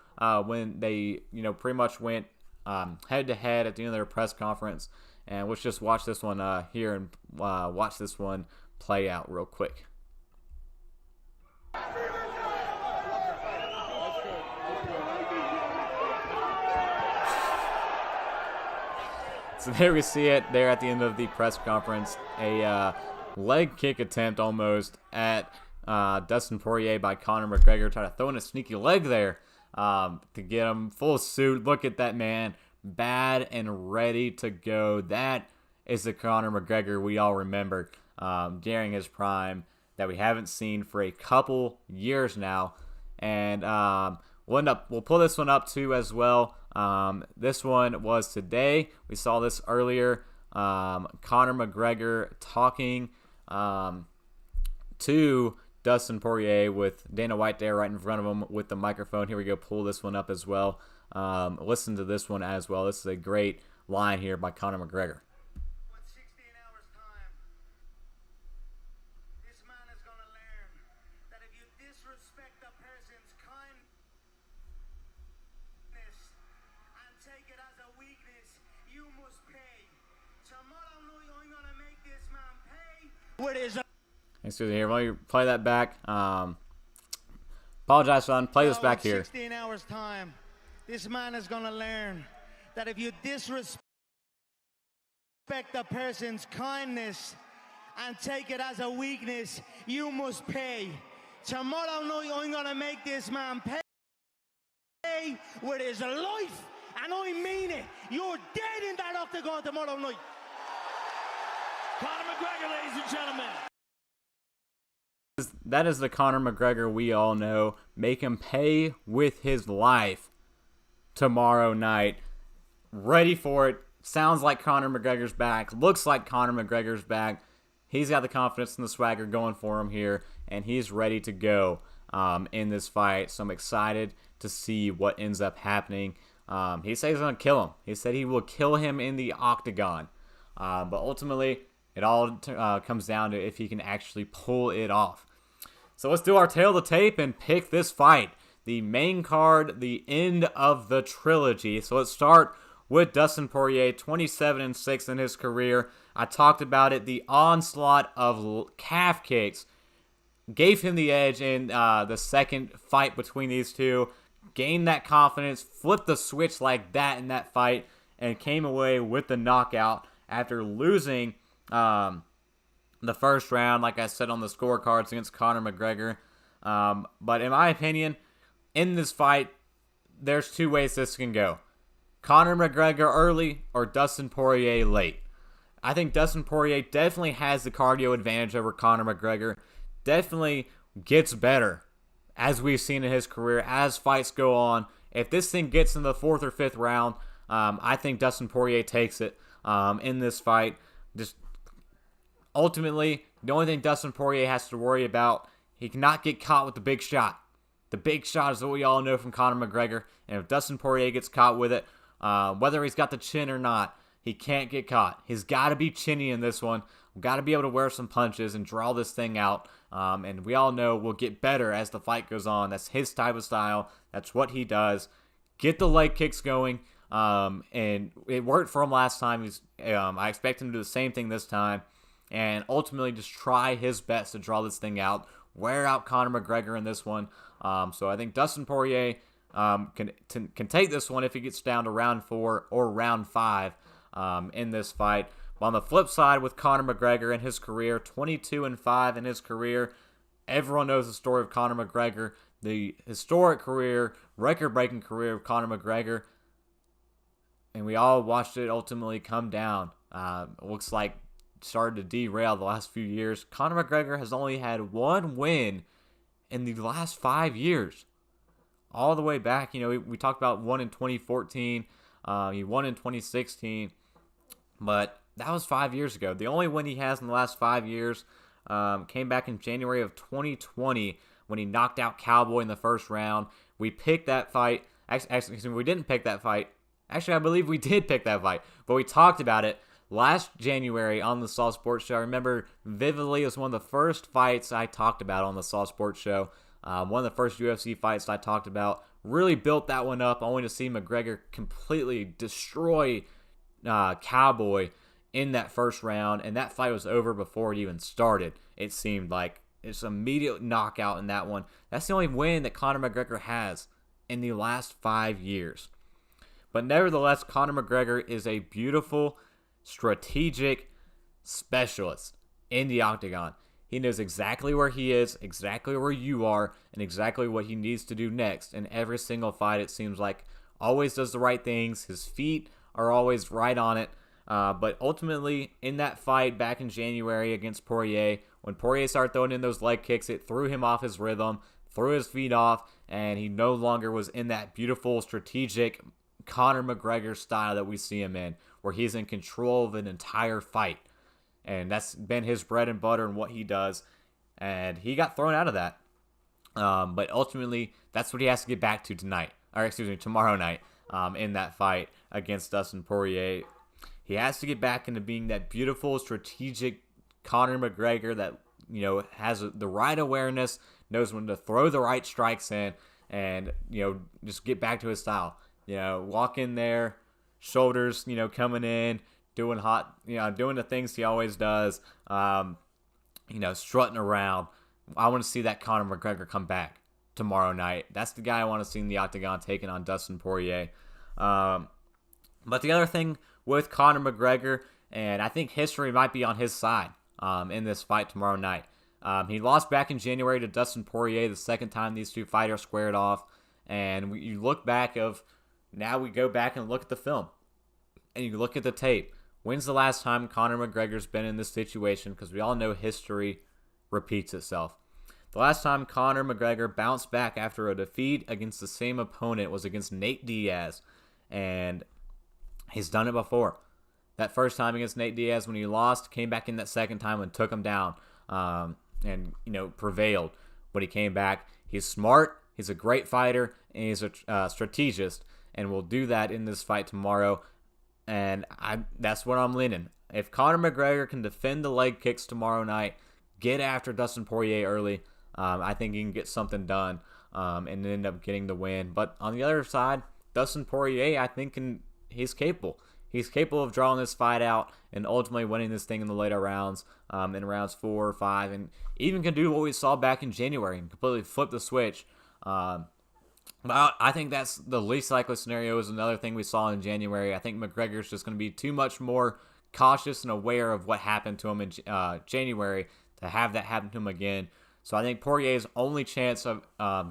when they, pretty much went head-to-head at the end of their press conference. And let's just watch this one here and watch this one play out real quick. So there we see it there at the end of the press conference. A leg kick attempt almost at Dustin Poirier by Conor McGregor. Trying to throw in a sneaky leg there to get him full suit. Look at that man. Bad and ready to go. That is the Conor McGregor we all remember during his prime that we haven't seen for a couple years now. And we'll pull this one up too as well. This one was today. We saw this earlier. Conor McGregor talking to Dustin Poirier with Dana White there right in front of him with the microphone. Here we go. Pull this one up as well. Listen to this one as well. This is a great line here by Conor McGregor. Excuse me here. While you play that back, apologize, son. Play this back here. 16 hours time, this man is gonna learn that if you disrespect a person's kindness and take it as a weakness, you must pay. Tomorrow night, I'm gonna make this man pay with his life, and I mean it. You're dead in that octagon tomorrow night. Conor McGregor, ladies and gentlemen. That is the Conor McGregor we all know. Make him pay with his life tomorrow night. Ready for it. Sounds like Conor McGregor's back. Looks like Conor McGregor's back. He's got the confidence and the swagger going for him here, and he's ready to go in this fight. So I'm excited to see what ends up happening. He said he's going to kill him. He said he will kill him in the octagon. But ultimately, it all comes down to if he can actually pull it off. So let's do our tail of the tape and pick this fight. The main card, the end of the trilogy. So let's start with Dustin Poirier, 27-6 in his career. I talked about it. The onslaught of calf kicks gave him the edge in the second fight between these two. Gained that confidence, flipped the switch like that in that fight, and came away with the knockout after losing the first round, like I said on the scorecards, against Conor McGregor. But in my opinion, in this fight, there's two ways this can go. Conor McGregor early or Dustin Poirier late. I think Dustin Poirier definitely has the cardio advantage over Conor McGregor. Definitely gets better as we've seen in his career as fights go on. If this thing gets in the fourth or fifth round, I think Dustin Poirier takes it in this fight. Just ultimately, the only thing Dustin Poirier has to worry about, he cannot get caught with the big shot. The big shot is what we all know from Conor McGregor, and if Dustin Poirier gets caught with it, whether he's got the chin or not, he can't get caught. He's got to be chinny in this one. We've got to be able to wear some punches and draw this thing out, and we all know we'll get better as the fight goes on. That's his type of style. That's what he does. Get the leg kicks going, and it worked for him last time. I expect him to do the same thing this time, and ultimately just try his best to draw this thing out. wear out Conor McGregor in this one. So I think Dustin Poirier can take this one if he gets down to round 4 or round 5 in this fight. But on the flip side, with Conor McGregor in his career, 22-5 in his career, everyone knows the story of Conor McGregor, the historic career, record-breaking career of Conor McGregor, and we all watched it ultimately come down. Looks like started to derail the last few years. Conor McGregor has only had one win in the last 5 years. All the way back, we talked about one in 2014. He won in 2016. But that was 5 years ago. The only win he has in the last 5 years came back in January of 2020 when he knocked out Cowboy in the first round. We picked that fight. Actually, we didn't pick that fight. Actually, I believe we did pick that fight. But we talked about it last January on the Saw Sports Show. I remember vividly, it was one of the first fights I talked about on the Saw Sports Show. One of the first UFC fights I talked about. Really built that one up, only to see McGregor completely destroy Cowboy in that first round. And that fight was over before it even started. It seemed like it's an immediate knockout in that one. That's the only win that Conor McGregor has in the last 5 years. But nevertheless, Conor McGregor is a beautiful, strategic specialist in the octagon. He knows exactly where he is, exactly where you are, and exactly what he needs to do next. In every single fight, it seems like always does the right things. His feet are always right on it. But ultimately, in that fight back in January against Poirier, when Poirier started throwing in those leg kicks, it threw him off his rhythm, threw his feet off, and he no longer was in that beautiful, strategic Conor McGregor style that we see him in, where he's in control of an entire fight. And that's been his bread and butter and what he does. And he got thrown out of that. But ultimately, that's what he has to get back to tomorrow night in that fight against Dustin Poirier. He has to get back into being that beautiful, strategic Conor McGregor that, has the right awareness, knows when to throw the right strikes in, and, just get back to his style. Walk in there, shoulders, coming in, doing doing the things he always does, strutting around. I want to see that Conor McGregor come back tomorrow night. That's the guy I want to see in the octagon taking on Dustin Poirier. But the other thing with Conor McGregor, and I think history might be on his side in this fight tomorrow night. He lost back in January to Dustin Poirier, the second time these two fighters squared off. And you look back now we go back and look at the film. And you look at the tape. When's the last time Conor McGregor's been in this situation? Because we all know history repeats itself. The last time Conor McGregor bounced back after a defeat against the same opponent was against Nate Diaz. And he's done it before. That first time against Nate Diaz when he lost, came back in that second time and took him down and prevailed. When he came back, he's smart, he's a great fighter, and he's a strategist. And will do that in this fight tomorrow. And that's what I'm leaning. If Conor McGregor can defend the leg kicks tomorrow night, get after Dustin Poirier early, I think he can get something done and end up getting the win. But on the other side, Dustin Poirier, I think he's capable. He's capable of drawing this fight out and ultimately winning this thing in the later rounds, in rounds 4 or 5, and even can do what we saw back in January and completely flip the switch. But I think that's the least likely scenario. Is another thing we saw in January. I think McGregor's just going to be too much more cautious and aware of what happened to him in January to have that happen to him again. So I think Poirier's only chance of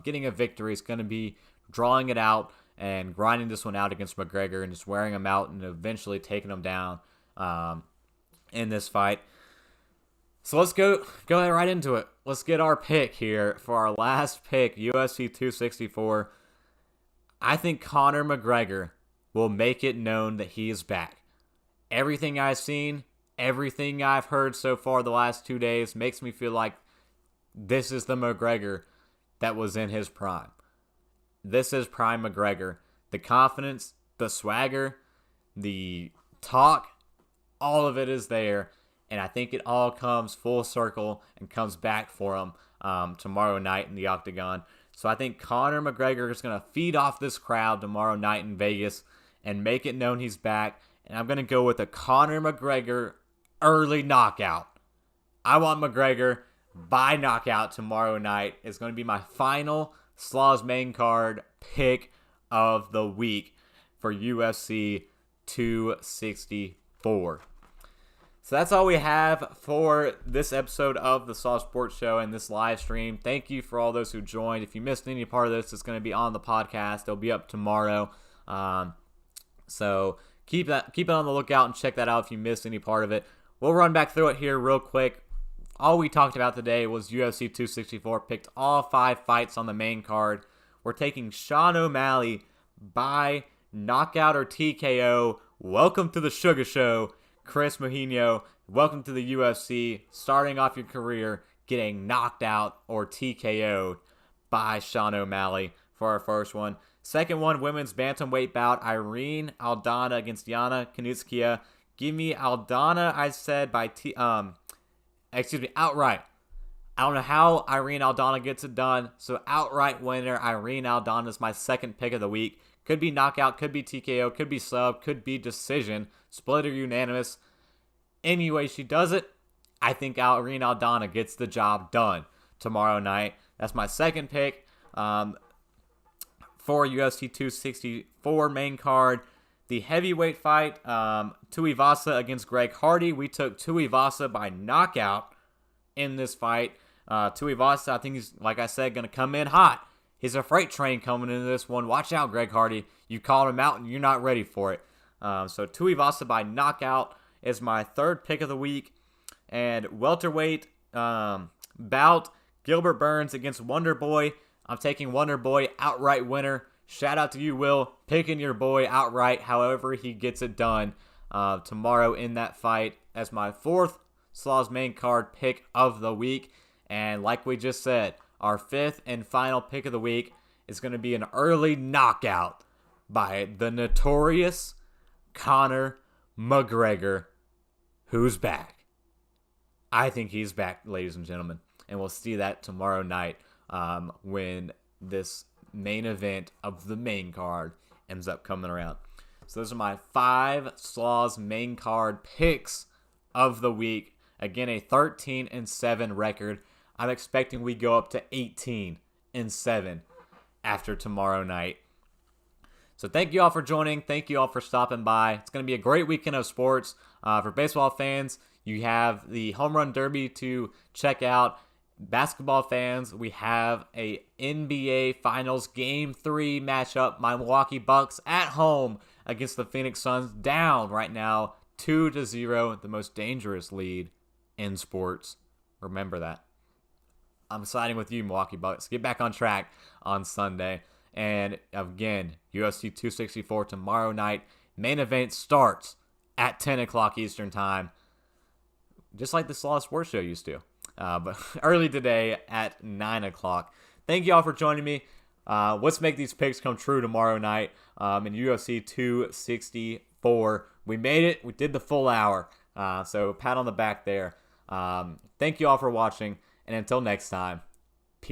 getting a victory is going to be drawing it out and grinding this one out against McGregor and just wearing him out and eventually taking him down in this fight. So let's go right into it. Let's get our pick here for our last pick, UFC 264. I think Conor McGregor will make it known that he is back. Everything I've seen, everything I've heard so far the last 2 days makes me feel like this is the McGregor that was in his prime. This is prime McGregor. The confidence, the swagger, the talk, all of it is there. And I think it all comes full circle and comes back for him tomorrow night in the octagon. So I think Conor McGregor is going to feed off this crowd tomorrow night in Vegas and make it known he's back. And I'm going to go with a Conor McGregor early knockout. I want McGregor by knockout tomorrow night is going to be my final Slaws main card pick of the week for UFC 264. So that's all we have for this episode of the Slaw Sports Show and this live stream. Thank you for all those who joined. If you missed any part of this, it's going to be on the podcast. It'll be up tomorrow. So keep it on the lookout and check that out if you missed any part of it. We'll run back through it here real quick. All we talked about today was UFC 264. Picked all 5 fights on the main card. We're taking Sean O'Malley by knockout or TKO. Welcome to the Sugar Show, Chris Mourinho. Welcome to the UFC. Starting off your career, getting knocked out or TKO'd by Sean O'Malley for our first one. Second one, women's bantamweight bout, Irene Aldana against Yana Kunitskaya. Give me Aldana, I said, by outright. I don't know how Irene Aldana gets it done, so outright winner, Irene Aldana is my second pick of the week. Could be knockout, could be TKO, could be sub, could be decision, split or unanimous. Anyway, she does it. I think Irene Aldana gets the job done tomorrow night. That's my second pick for UFC 264 main card. The heavyweight fight, Tuivasa against Greg Hardy. We took Tuivasa by knockout in this fight. Tuivasa, I think he's, like I said, going to come in hot. He's a freight train coming into this one. Watch out, Greg Hardy. You called him out and you're not ready for it. So Tuivasa by knockout is my third pick of the week. And welterweight bout, Gilbert Burns against Wonder Boy. I'm taking Wonder Boy outright winner. Shout out to you, Will, picking your boy outright however he gets it done tomorrow in that fight as my fourth Slaws main card pick of the week. And like we just said, our fifth and final pick of the week is going to be an early knockout by the notorious Conor McGregor, who's back. I think he's back, ladies and gentlemen. And we'll see that tomorrow night when this main event of the main card ends up coming around. So those are my 5 Slaws main card picks of the week. Again, a 13-7 record. I'm expecting we go up to 18-7 after tomorrow night. So thank you all for joining. Thank you all for stopping by. It's going to be a great weekend of sports. For baseball fans, you have the Home Run Derby to check out. Basketball fans, we have a NBA Finals Game 3 matchup. My Milwaukee Bucks at home against the Phoenix Suns, down right now 2-0, the most dangerous lead in sports. Remember that. I'm siding with you, Milwaukee Bucks. Get back on track on Sunday. And again, UFC 264 tomorrow night. Main event starts at 10 o'clock Eastern Time, just like the Slaw Sports Show used to. But early today at 9 o'clock. Thank you all for joining me. Let's make these picks come true tomorrow night in UFC 264. We made it. We did the full hour. So pat on the back there. Thank you all for watching. And until next time,